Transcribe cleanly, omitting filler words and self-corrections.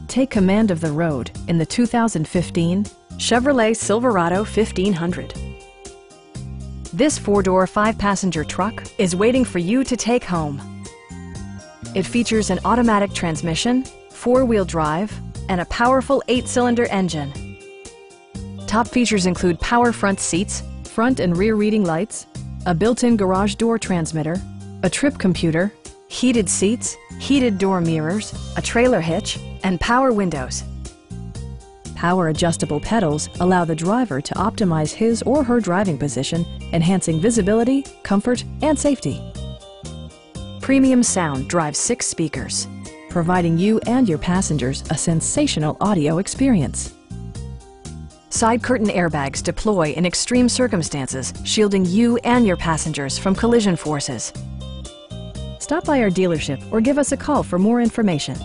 Take command of the road in the 2015 Chevrolet Silverado 1500. This four-door, five-passenger truck is waiting for you to take home. It features an automatic transmission, four-wheel drive, and a powerful 8-cylinder engine. Top features include power front seats, front and rear reading lights, a built-in garage door transmitter, a trip computer, heated seats, heated door mirrors, a trailer hitch, and power windows. Power adjustable pedals allow the driver to optimize his or her driving position, enhancing visibility, comfort, and safety. Premium sound drives 6 speakers, providing you and your passengers a sensational audio experience. Side curtain airbags deploy in extreme circumstances, shielding you and your passengers from collision forces. Stop by our dealership or give us a call for more information.